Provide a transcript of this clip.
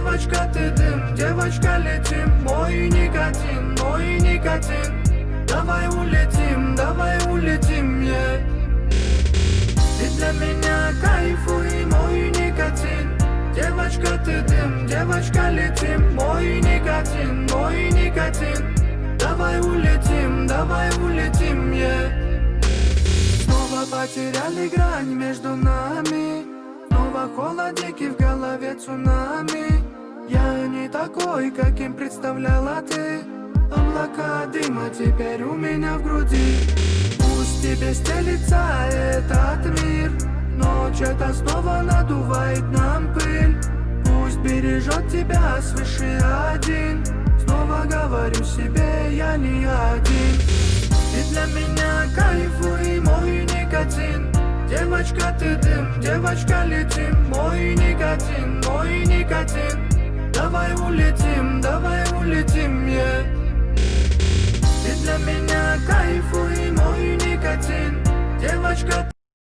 Девочка, ты дым, девочка, летим. Мой никотин, давай улетим, yeah. Ты для меня кайфуй, мой никотин. Девочка, ты дым, девочка, летим. Мой никотин, давай улетим, yeah. Снова потеряли грань между нами. Снова холодики в голове цунами. Я не такой, каким представляла ты. Облака дыма теперь у меня в груди. Пусть тебе стелится этот мир, ночь это снова надувает нам пыль. Пусть бережет тебя свыше один. Снова говорю себе, я не один. Ты для меня кайфуй, мой никотин. Девочка, ты дым, девочка, летим. Мой никотин, давай улетим, yeah. Ты для меня кайфуй, мой никотин. Девочка,